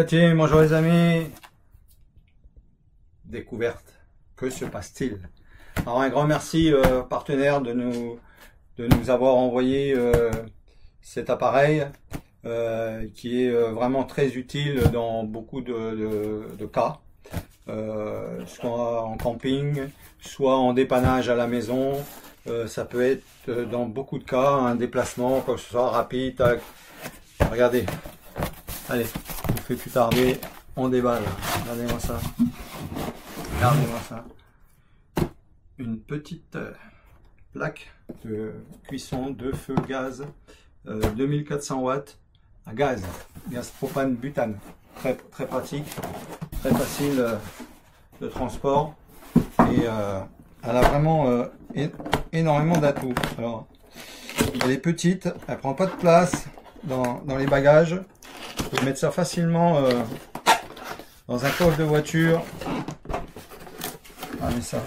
la team, bonjour les amis. Découverte, que se passe-t-il? Alors un grand merci partenaire de nous avoir envoyé cet appareil qui est vraiment très utile dans beaucoup de cas, soit en camping, soit en dépannage à la maison. Ça peut être dans beaucoup de cas un déplacement, quoi que ce soit rapide. Tac. Regardez, allez, je ne fais plus tarder, on déballe. Regardez-moi ça. Regardez-moi ça. Une petite plaque de cuisson de feu gaz 2400 watts à gaz propane butane. Très pratique, très facile de transport et elle a vraiment énormément d'atouts. Alors, elle est petite, elle prend pas de place dans les bagages. Vous pouvez mettre ça facilement dans un coffre de voiture. Regardez ça.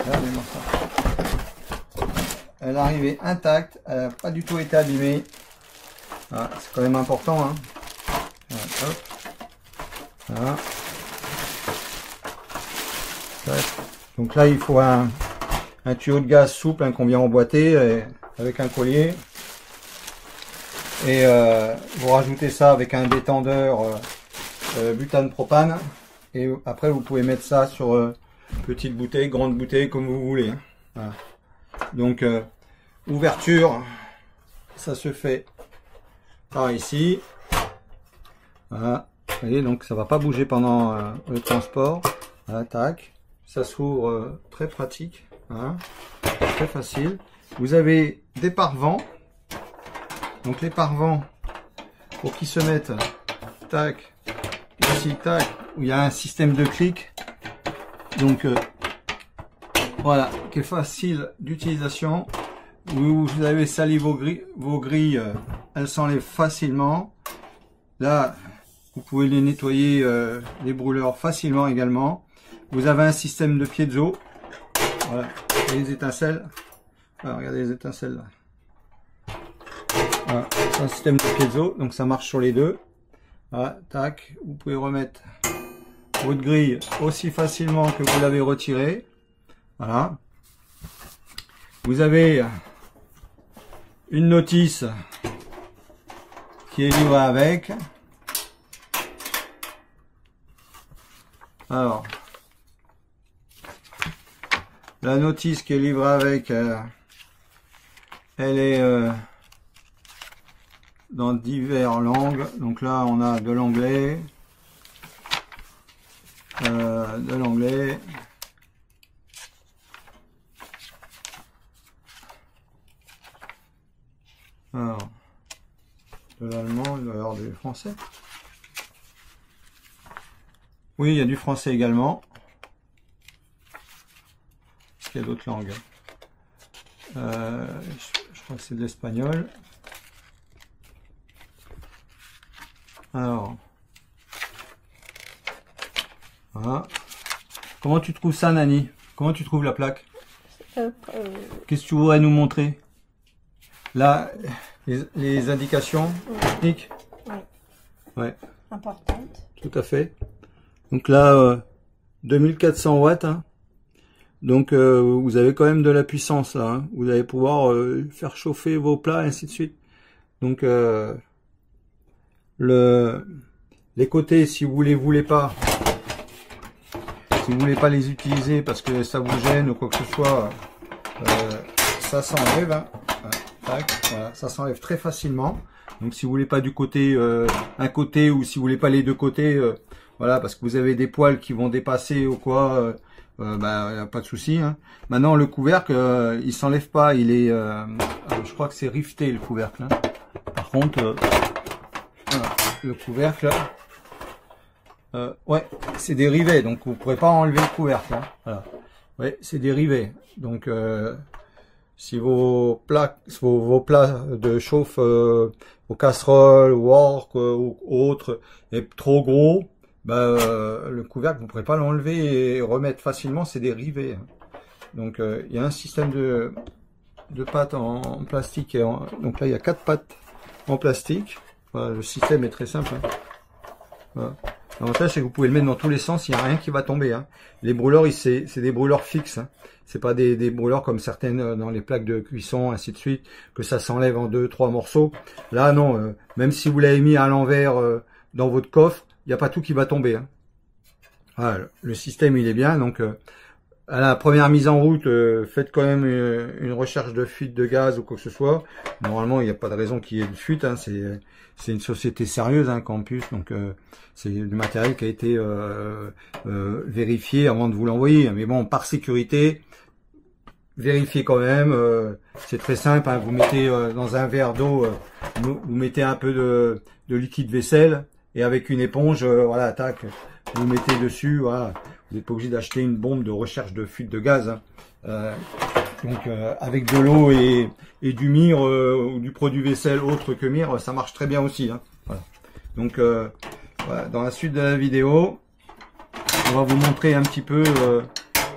Regardez-moi ça. Elle est arrivée intacte, elle n'a pas du tout été abîmée. Ah, c'est quand même important. Hein. Voilà, hop. Voilà. Donc là, il faut un tuyau de gaz souple qu'on vient emboîter avec un collier. Et vous rajoutez ça avec un détendeur butane propane. Et après, vous pouvez mettre ça sur petite bouteille, grande bouteille, comme vous voulez. Hein. Voilà. Donc, ouverture, ça se fait par ici. Voilà. Vous voyez, donc ça va pas bouger pendant le transport. Voilà, tac. Ça s'ouvre très pratique. Voilà. Très facile. Vous avez des pare-vents. Donc les pare-vents, pour qu'ils se mettent, tac, ici, tac, où il y a un système de clic. Donc voilà, qui est facile d'utilisation. Vous avez sali vos grilles, elles s'enlèvent facilement. Là, vous pouvez les nettoyer, les brûleurs facilement également. Vous avez un système de piezo. Voilà, et les étincelles. Voilà, regardez les étincelles là. Voilà, c'est un système de piezo, donc ça marche sur les deux. Voilà, tac, vous pouvez remettre votre grille aussi facilement que vous l'avez retirée. Voilà. Vous avez une notice qui est livrée avec. Alors, la notice qui est livrée avec, elle est dans diverses langues. Donc là, on a de l'anglais, alors, de l'allemand, il doit y avoir du français. Oui, il y a du français également. Est-ce qu'il y a d'autres langues? Je crois que c'est de l'espagnol. Alors, voilà. Comment tu trouves ça, Nani? Comment tu trouves la plaque? Qu'est-ce que tu voudrais nous montrer? Là, les indications techniques? Ouais. Importante. Tout à fait. Donc là, 2400 watts. Hein. Donc vous avez quand même de la puissance là. Hein. Vous allez pouvoir faire chauffer vos plats et ainsi de suite. Donc les côtés, si vous voulez pas les utiliser parce que ça vous gêne ou quoi que ce soit, ça s'enlève. Hein. Tac, voilà, ça s'enlève très facilement. Donc si vous voulez pas du côté un côté ou si vous voulez pas les deux côtés, voilà, parce que vous avez des poils qui vont dépasser ou quoi, bah y a pas de souci. Hein. Maintenant le couvercle, il s'enlève pas, il est, je crois que c'est rifté le couvercle. Hein. Par contre, voilà, le couvercle, ouais, c'est des rivets, donc vous pourrez pas enlever le couvercle. Hein. Voilà, ouais, c'est des rivets. Donc si vos plats de chauffe, vos casseroles, wok ou autres est trop gros, bah, le couvercle vous pourrez pas l'enlever et remettre facilement, c'est des rivets. Hein. Donc il y a un système de pattes en plastique donc là il y a 4 pattes en plastique. Voilà, le système est très simple. Hein. Voilà. L'avantage, c'est que vous pouvez le mettre dans tous les sens, il n'y a rien qui va tomber. Hein. Les brûleurs, c'est des brûleurs fixes. Hein. C'est pas des brûleurs comme certaines dans les plaques de cuisson, ainsi de suite, que ça s'enlève en 2-3 morceaux. Là, non, même si vous l'avez mis à l'envers dans votre coffre, il n'y a pas tout qui va tomber. Hein. Voilà, le système, il est bien. Donc, à la première mise en route, faites quand même une recherche de fuite de gaz ou quoi que ce soit. Normalement, il n'y a pas de raison qu'il y ait de fuite. Hein. C'est une société sérieuse, hein, Campus. Donc, c'est du matériel qui a été vérifié avant de vous l'envoyer. Mais bon, par sécurité, vérifiez quand même. C'est très simple. Hein. Vous mettez dans un verre d'eau, vous mettez un peu de liquide vaisselle et avec une éponge, voilà, tac, vous mettez dessus. Voilà. Vous n'êtes pas obligé d'acheter une bombe de recherche de fuite de gaz. Hein. Donc avec de l'eau et du mire ou du produit vaisselle autre que mire, ça marche très bien aussi. Hein. Voilà. Donc voilà, dans la suite de la vidéo, on va vous montrer un petit peu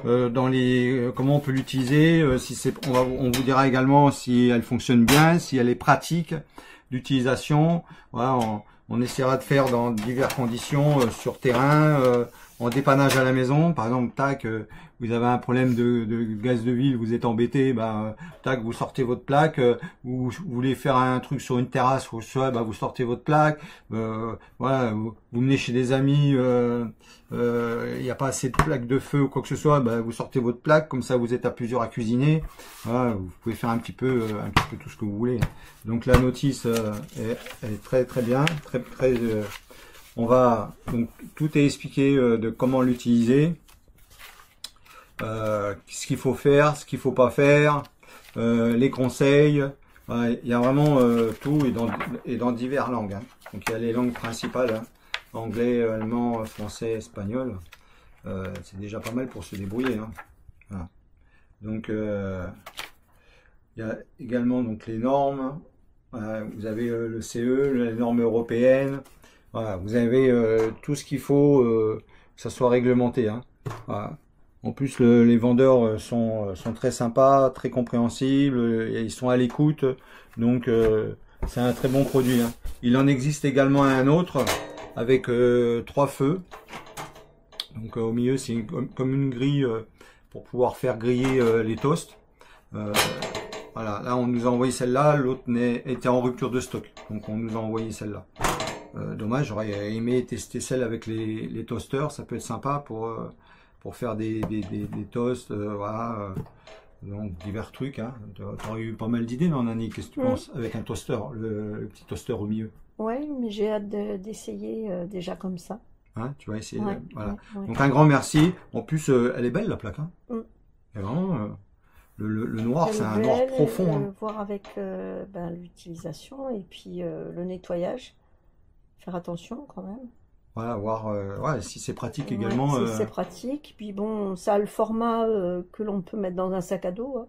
comment on peut l'utiliser. On vous dira également si elle fonctionne bien, si elle est pratique d'utilisation. Voilà, on essaiera de faire dans diverses conditions sur terrain. En dépannage à la maison, par exemple, tac, vous avez un problème de gaz de ville, vous êtes embêté, bah, tac, vous sortez votre plaque, vous voulez faire un truc sur une terrasse, ou soit, bah, vous sortez votre plaque, voilà, vous menez chez des amis, il n'y a pas assez de plaques de feu ou quoi que ce soit, bah, vous sortez votre plaque, comme ça vous êtes à plusieurs à cuisiner, voilà, vous pouvez faire un petit peu tout ce que vous voulez. Donc la notice elle est très très bien, très donc tout est expliqué de comment l'utiliser, ce qu'il faut faire, ce qu'il faut pas faire, les conseils. Il y a vraiment tout et dans diverses langues. Hein. Donc il y a les langues principales, hein. Anglais, allemand, français, espagnol. C'est déjà pas mal pour se débrouiller. Hein. Voilà. Donc il y a également donc les normes. Vous avez le CE, les normes européennes. Voilà, vous avez tout ce qu'il faut que ça soit réglementé. Hein. Voilà. En plus, les vendeurs sont très sympas, très compréhensibles, ils sont à l'écoute, donc c'est un très bon produit. Hein. Il en existe également un autre avec 3 feux. Donc au milieu, c'est comme une grille pour pouvoir faire griller les toasts. Voilà, là on nous a envoyé celle-là, l'autre était en rupture de stock, donc on nous a envoyé celle-là. Dommage, j'aurais aimé tester celle avec les toasters, ça peut être sympa pour faire des toasts, voilà, donc divers trucs. Hein. Tu aurais eu pas mal d'idées, non, Nani? Qu'est-ce que tu penses avec un toaster, le petit toaster au milieu? Oui, mais j'ai hâte d'essayer déjà comme ça. Hein, tu vas essayer, Ouais, voilà. ouais. Donc un grand merci. En plus, elle est belle la plaque. Hein. Et vraiment, le noir, c'est un noir profond. Hein. Voir avec l'utilisation et puis le nettoyage. Faire attention quand même. Voilà, voir ouais, si c'est pratique également. Si c'est pratique. Puis bon, ça a le format que l'on peut mettre dans un sac à dos. Hein.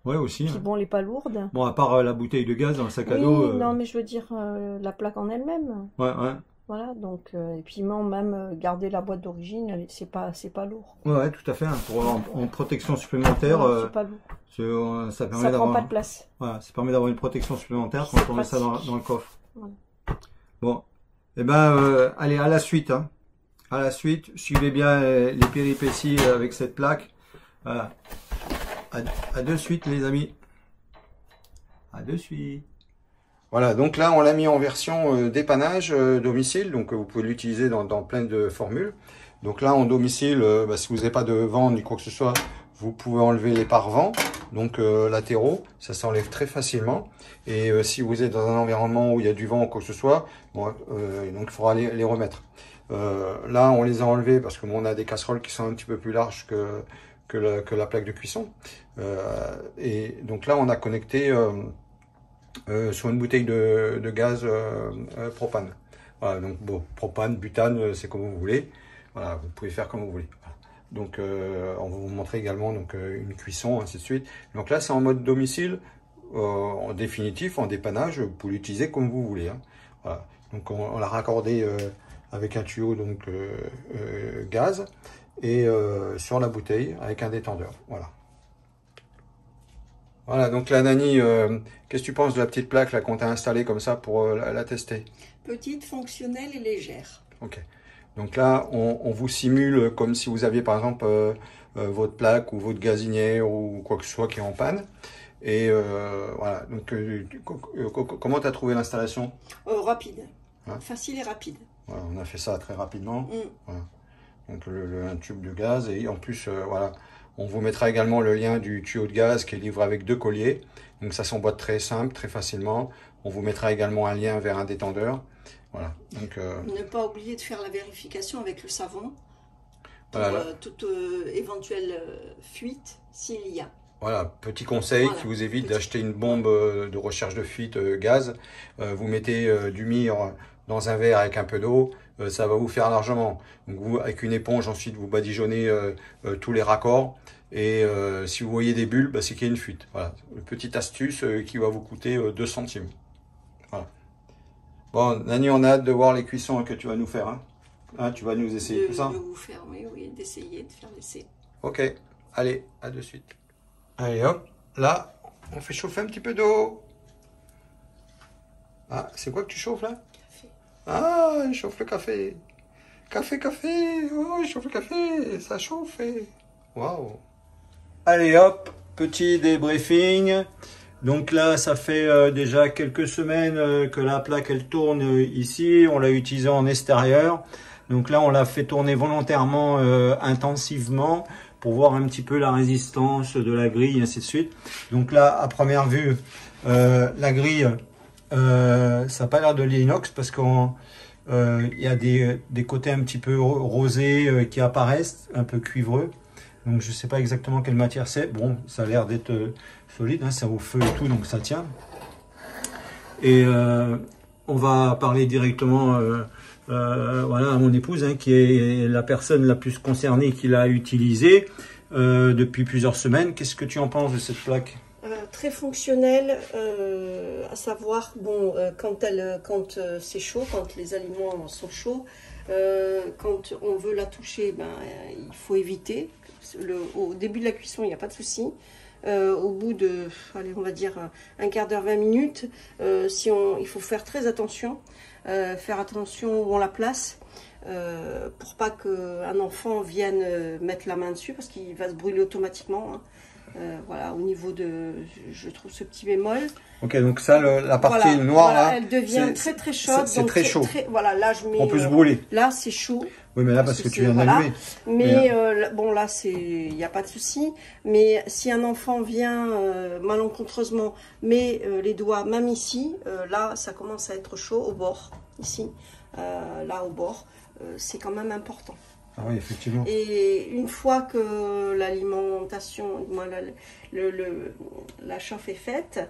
Ouais, aussi. Puis bon, elle n'est pas lourde. Bon, à part la bouteille de gaz dans le sac à dos. Non, mais je veux dire la plaque en elle-même. Ouais, ouais. Voilà, donc, et puis même garder la boîte d'origine, c'est pas lourd. Ouais, tout à fait. Hein, en protection supplémentaire. C'est pas lourd. Ça permet d'avoir. Prend pas de place. Voilà, ça permet d'avoir une protection supplémentaire quand on met ça dans le coffre. Voilà. Bon. Eh ben, allez, à la suite. Hein. À la suite, suivez bien les péripéties avec cette plaque. Voilà. À de suite, les amis. À de suite. Voilà, donc là, on l'a mis en version dépannage domicile. Donc, vous pouvez l'utiliser dans plein de formules. Donc là, en domicile, si vous n'avez pas de vent ni quoi que ce soit, vous pouvez enlever les pare-vents, donc latéraux, ça s'enlève très facilement. Et si vous êtes dans un environnement où il y a du vent ou quoi que ce soit, bon, donc il faudra les remettre. Là, on les a enlevés parce que on a des casseroles qui sont un petit peu plus larges que la plaque de cuisson. Et donc là, on a connecté sur une bouteille de gaz propane. Voilà, donc bon, propane, butane, c'est comme vous voulez. Voilà, vous pouvez faire comme vous voulez. Donc, on va vous montrer également donc une cuisson, ainsi de suite. Donc là, c'est en mode domicile, en définitif, en dépannage. Vous pouvez l'utiliser comme vous voulez. Hein. Voilà. Donc, on l'a raccordé avec un tuyau donc gaz et sur la bouteille avec un détendeur. Voilà. Voilà, donc là, Nani, qu'est-ce que tu penses de la petite plaque là qu'on t'a installée comme ça pour la tester? Petite, fonctionnelle et légère. Ok. Donc là, on vous simule comme si vous aviez par exemple votre plaque ou votre gazinière ou quoi que ce soit qui est en panne. Et voilà. Donc, comment tu as trouvé l'installation? Rapide. Hein? Facile et rapide. Voilà, on a fait ça très rapidement. Mm. Voilà. Donc un tube de gaz et en plus voilà, on vous mettra également le lien du tuyau de gaz qui est livré avec 2 colliers. Donc ça s'emboîte très simple, très facilement. On vous mettra également un lien vers un détendeur. Voilà. Donc ne pas oublier de faire la vérification avec le savon pour voilà, toute éventuelle fuite s'il y a. voilà, petit conseil Voilà, qui vous évite petit. d'acheter une bombe de recherche de fuite gaz. Vous mettez du mire dans un verre avec un peu d'eau, ça va vous faire largement. Donc vous, avec une éponge, ensuite vous badigeonnez tous les raccords. Et si vous voyez des bulles, bah, c'est qu'il y a une fuite. Voilà, une petite astuce qui va vous coûter 2 centimes. Voilà. Bon, Nani, on a hâte de voir les cuissons que tu vas nous faire. Hein, tu vas nous essayer tout ça? De vous faire, oui, d'essayer de faire l'essai. Ok, allez, à de suite. Allez hop, là, on fait chauffer un petit peu d'eau. Ah, c'est quoi que tu chauffes là? Café. Ah, il chauffe le café. Café, oh, il chauffe le café, ça chauffe. Waouh. Allez hop, petit débriefing. Donc là, ça fait déjà quelques semaines que la plaque elle tourne ici. On l'a utilisée en extérieur. Donc là, on l'a fait tourner volontairement intensivement pour voir un petit peu la résistance de la grille, et ainsi de suite. Donc là, à première vue, la grille, ça n'a pas l'air de l'inox parce qu'il y a des côtés un petit peu rosés qui apparaissent, un peu cuivreux. Donc je ne sais pas exactement quelle matière c'est. Bon, ça a l'air d'être solide, hein, c'est au feu et tout, donc ça tient. Et on va parler directement voilà, à mon épouse, hein, qui est la personne la plus concernée qui l'a utilisé depuis plusieurs semaines. Qu'est-ce que tu en penses de cette plaque? Très fonctionnelle, à savoir, bon, quand c'est chaud, quand les aliments sont chauds, quand on veut la toucher, ben, il faut éviter. Au début de la cuisson, il n'y a pas de souci. Au bout de, allez, on va dire un quart d'heure, 20 minutes, il faut faire très attention, où on la place, pour pas qu'un enfant vienne mettre la main dessus, parce qu'il va se brûler automatiquement. Hein. Voilà, au niveau de, je trouve ce petit bémol. Ok, donc ça, la partie voilà, noire, voilà, là, elle devient très très chaude. C'est très chaud. Voilà, là je mets. On peut se brûler. Là c'est chaud. Oui, mais là parce que tu viens d'allumer. Mais bon là il n'y a pas de souci. Mais si un enfant vient malencontreusement met les doigts même ici, là ça commence à être chaud au bord ici, là au bord, c'est quand même important. Ah oui, effectivement. Et une fois que l'alimentation, la chauffe est faite,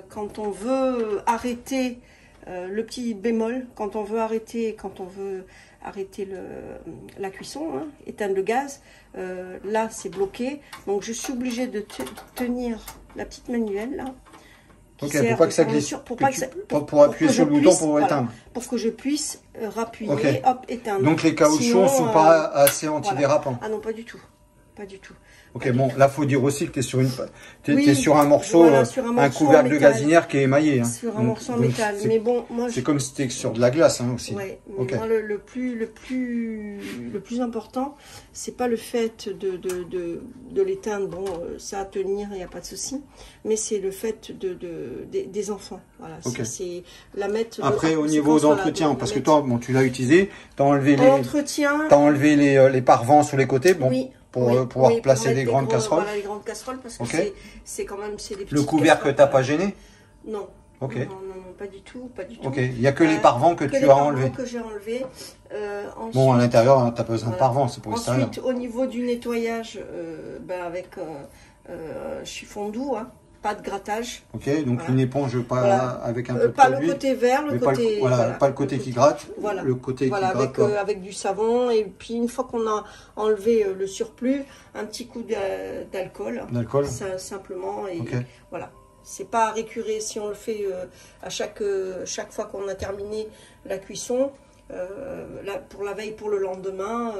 quand on veut arrêter, le petit bémol, quand on veut arrêter la cuisson, hein, éteindre le gaz, là c'est bloqué. Donc je suis obligée de tenir la petite manuelle là. Ok, pour pas que ça glisse. Pour appuyer sur le bouton pour éteindre. Pour que je puisse rappuyer, okay. Hop, éteindre. Donc les caoutchoucs ne sont pas assez antidérapants. Voilà. Ah non, pas du tout. Pas du tout. Ok, bon, là, faut dire aussi que tu es sur un morceau, voilà, sur un couvercle de gazinière qui est émaillé. Hein. Sur un morceau en métal. Mais bon, moi, c'est comme si tu étais sur de la glace hein, aussi. Ouais, mais moi, le plus important, c'est pas le fait de l'éteindre. Bon, ça à tenir, il n'y a pas de souci. Mais c'est le fait des enfants. Voilà, okay. C'est la mettre. Après, au niveau d'entretien, parce que toi, bon, tu l'as utilisé, tu as enlevé les pare-vents sur les côtés. Bon. Oui. Pour pouvoir placer des grandes casseroles. Voilà, les grandes casseroles, parce que c'est quand même des petites Le couvercle, tu n'as pas gêné? Non. Ok. Non, pas du tout, pas du tout. Ok, il n'y a que les pare-vents que tu as enlevés. Que j'ai enlevés. Ensuite, bon, à l'intérieur, tu as besoin de pare-vents, c'est pour l'extérieur. Ensuite, au niveau du nettoyage, avec chiffon doux, hein, pas de grattage. Ok, donc une éponge avec un peu de pas produit. Le côté vert, le côté... Pas le côté qui gratte, le côté qui gratte. Avec du savon, et puis une fois qu'on a enlevé le surplus, un petit coup d'alcool. D'alcool. Simplement, et voilà. C'est pas à récurer si on le fait à chaque fois qu'on a terminé la cuisson. pour la veille, pour le lendemain,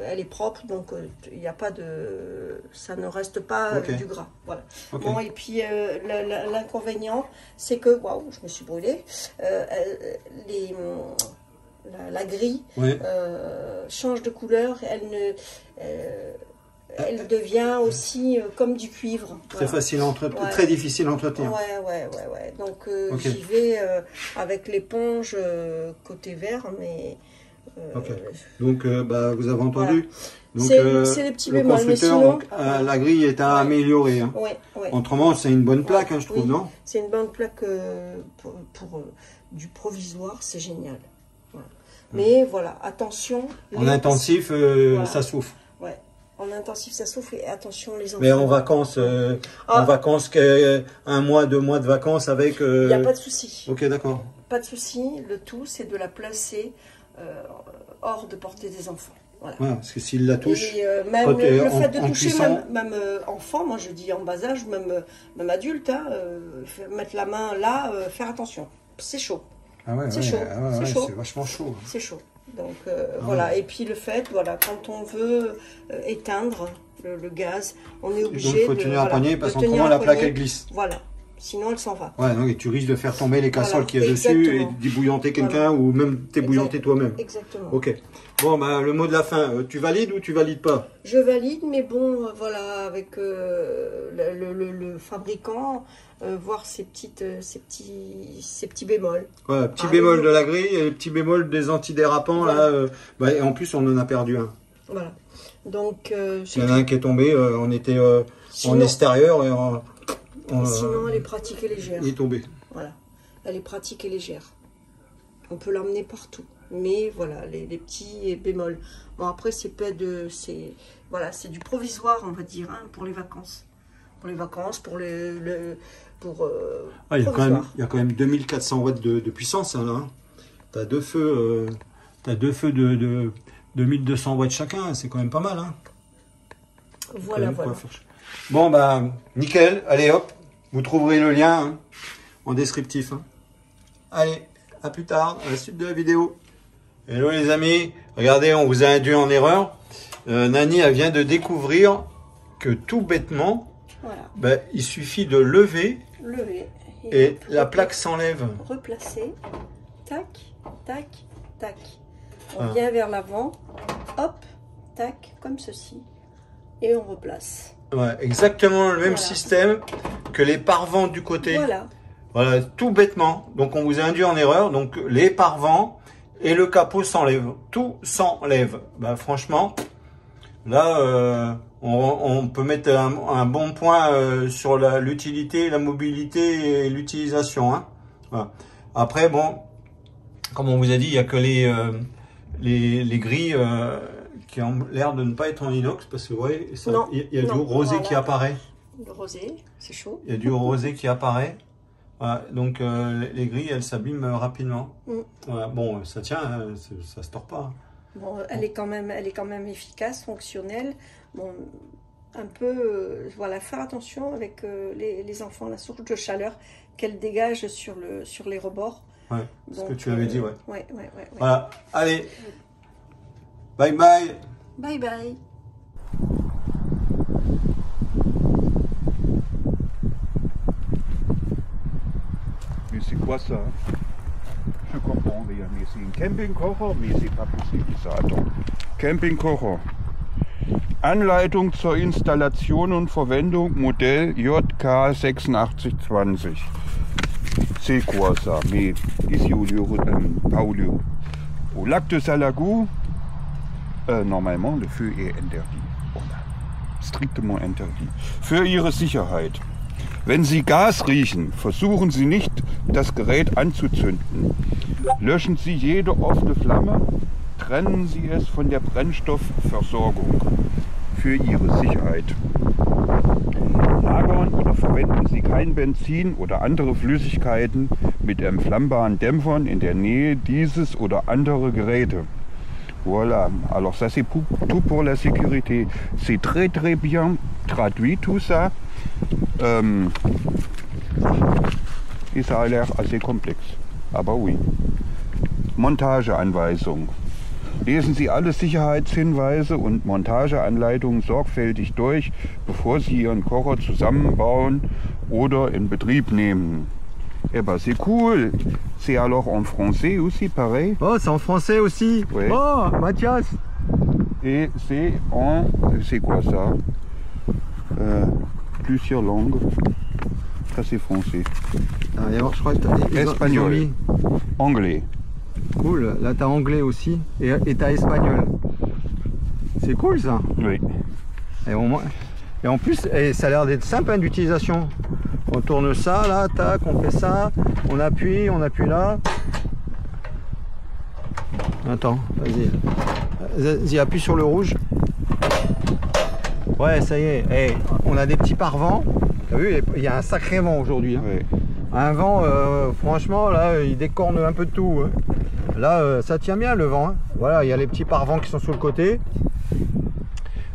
elle est propre, donc il n'y a pas de, ça ne reste pas du gras. Voilà. Okay. Bon, et puis l'inconvénient, c'est que, waouh, je me suis brûlée, la grille change de couleur, elle devient aussi comme du cuivre. Très facile à entretenir, très difficile à entretenir. Ouais. Donc j'y vais avec l'éponge côté vert, mais. Donc vous avez entendu. Voilà. C'est les petits bémols, mais sinon. La grille est à améliorer. Hein. Autrement, c'est une bonne plaque, hein, je trouve, non? C'est une bonne plaque pour du provisoire, c'est génial. Voilà. Mais voilà, attention. En intensif, ça souffre. En intensif, ça souffre, et attention les enfants. Mais en vacances, un mois, 2 mois de vacances avec... Il n'y a pas de souci. Ok, d'accord. Pas de souci, le tout, c'est de la placer hors de portée des enfants. Voilà. Ouais, parce que s'il la touche... Et même le fait de toucher, même enfant, moi je dis en bas âge, même adulte, hein, mettre la main là, faire attention. C'est chaud. Ah ouais, c'est chaud. C'est vachement chaud. C'est chaud. Donc voilà, et puis le fait, voilà, quand on veut éteindre le gaz, on est obligé de... Donc il faut tenir un poignet, parce qu'autrement la plaque elle glisse. Voilà, sinon elle s'en va. Ouais, donc tu risques de faire tomber les casseroles qu'il y a dessus et d'ébouillanter quelqu'un ou même t'ébouillanter toi-même. Exactement. Ok. Bon, le mot de la fin, tu valides ou tu valides pas? Je valide, mais bon, voilà, avec le fabricant, voir ces petits bémols. Ouais, petit bémol de la grille et les petits bémols des antidérapants, là. Et en plus, on en a perdu un. Voilà. Donc, il y en a un qui est tombé, on était en extérieur et sinon, elle est pratique et légère. Il est tombé. Voilà. Elle est pratique et légère. On peut l'emmener partout. Mais voilà, les petits bémols. Bon, après, c'est du provisoire, on va dire, hein, pour les vacances. Pour les vacances, pour il y a quand même 2400 watts de puissance, hein, là. Tu as deux feux, de 1200 watts chacun, c'est quand même pas mal. Hein. Voilà. Bon, nickel. Allez, hop. Vous trouverez le lien en descriptif. Hein. Allez, à plus tard, à la suite de la vidéo. Hello les amis, regardez, on vous a induit en erreur. Nani, elle vient de découvrir que tout bêtement, il suffit de lever et la plaque s'enlève. Replacer, tac, tac, tac. On vient vers l'avant, hop, tac, comme ceci, et on replace. Ouais, exactement le même système que les pare-vents du côté. Voilà, tout bêtement. Donc on vous a induit en erreur. Donc les pare-vents et le capot s'enlève. Tout s'enlève. Franchement, là, on peut mettre un bon point sur l'utilité, la mobilité et l'utilisation. Hein. Voilà. Après, bon, comme on vous a dit, il n'y a que les grilles qui ont l'air de ne pas être en inox, parce que il y a du rosé qui apparaît. Le rosé, c'est chaud. Il y a du rosé qui apparaît. Voilà, donc les grilles, elles s'abîment rapidement. Voilà, bon, ça tient, hein, ça se tord pas. Bon, elle est quand même efficace, fonctionnelle. Bon, un peu, faire attention avec les enfants, la source de chaleur qu'elle dégage sur les rebords. Ouais, ce que tu avais dit, ouais. Voilà, allez, bye bye. Bye bye. Mais c'est quoi ça? Je comprends rien, mais c'est un Campingkocher, mais c'est pas possible ça. Attends. Campingkocher. Anleitung zur Installation und Verwendung Modell JK 8620. C'est quoi ça? Mais ici Paulio. Au lac de Salagou, normalement le feu est interdit. Voilà. Striktement interdit. Für Ihre Sicherheit. Wenn Sie Gas riechen, versuchen Sie nicht, das Gerät anzuzünden. Löschen Sie jede offene Flamme, trennen Sie es von der Brennstoffversorgung für Ihre Sicherheit. Lagern oder verwenden Sie kein Benzin oder andere Flüssigkeiten mit entflammbaren Dämpfern in der Nähe dieses oder andere Geräte. Voilà, alors ça c'est tout pour la sécurité. C'est très bien traduit tout ça. Et ça a l'air assez complexe. Ah bah oui. Montageanweisung. Lesen Sie alle Sicherheitshinweise und Montageanleitungen sorgfältig durch, bevor Sie Ihren Kocher zusammenbauen oder in Betrieb nehmen. Eh ben c'est cool. C'est alors en français aussi pareil. Oh, c'est en français aussi. Ouais. Oh, Mathias. Et c'est en... c'est quoi ça? Plusieurs langues. Ça c'est français. Ah, et alors, je crois que ils ont Espagnol. mis- Anglais. Cool. Là, t'as anglais aussi et t'as espagnol. C'est cool ça. Oui. Et, au moins... et en plus, ça a l'air d'être simple hein, d'utilisation. On tourne ça, là, tac, on fait ça, on appuie là. Attends, vas-y. Vas-y, appuie sur le rouge. Ouais, ça y est. Eh, on a des petits pare-vents. T'as vu, il y a un sacré vent aujourd'hui. Hein. Oui. Un vent, franchement, là, il décorne un peu de tout. Hein. Là, ça tient bien le vent. Hein. Voilà, il y a les petits pare-vents qui sont sur le côté.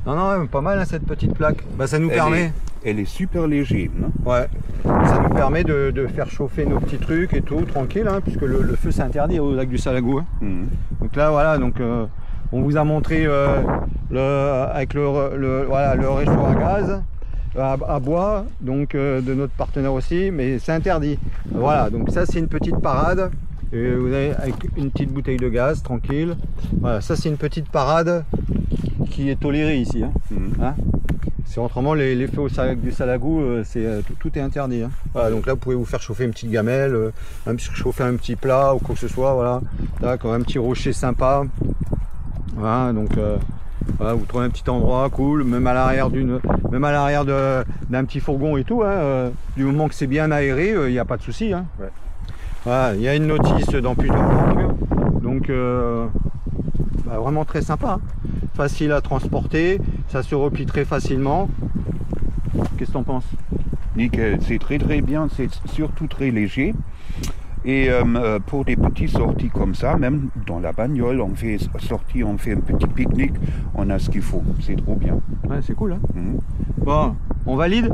Non, non, pas mal hein, cette petite plaque. Bah, ça nous permet. Elle est super léger. Non? Ouais. Ça nous permet de faire chauffer nos petits trucs et tout, tranquille, hein, puisque le feu c'est interdit au lac du Salagou. Hein. Mhm. Donc là, voilà, donc on vous a montré avec le réchaud à gaz, à bois, donc de notre partenaire aussi, mais c'est interdit. Voilà, donc ça c'est une petite parade. Et vous avez avec une petite bouteille de gaz, tranquille. Voilà, ça c'est une petite parade qui est tolérée ici. Hein. Mhm. Hein, c'est autrement les feux au lac du Salagou, tout est interdit. Hein. Voilà, donc là vous pouvez vous faire chauffer une petite gamelle, chauffer un petit plat ou quoi que ce soit. Voilà, d'accord, un petit rocher sympa. Voilà, donc voilà, vous trouvez un petit endroit cool, même à l'arrière d'un petit fourgon et tout. Hein, du moment que c'est bien aéré, il n'y a pas de souci. Hein. Ouais. Voilà, il y a une notice dans plusieurs langues, donc bah, vraiment très sympa. Hein. Facile à transporter, ça se replie très facilement. Qu'est-ce que t'en penses? Nickel, c'est très bien, c'est surtout très léger. Et pour des petites sorties comme ça, même dans la bagnole, on fait sortie, on fait un petit pique-nique, on a ce qu'il faut, c'est trop bien. Ouais, c'est cool. Hein. Mhm. Bon, on valide?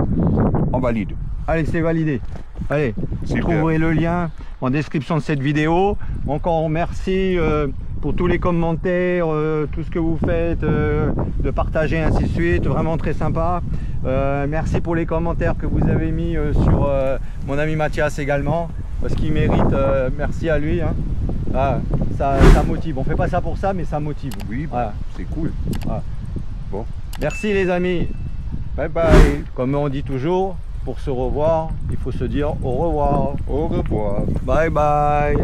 On valide. Allez, c'est validé. Allez, vous Super. trouverez le lien en description de cette vidéo. Encore merci pour tous les commentaires, tout ce que vous faites, de partager, ainsi de suite. Vraiment très sympa. Merci pour les commentaires que vous avez mis sur mon ami Mathias également, parce qu'il mérite. Merci à lui. Hein. Ah, ça motive. On fait pas ça pour ça, mais ça motive. Oui, Voilà. c'est cool. Voilà. Bon. Merci les amis. Bye bye. Comme on dit toujours, pour se revoir, il faut se dire au revoir. Au revoir. Bye bye.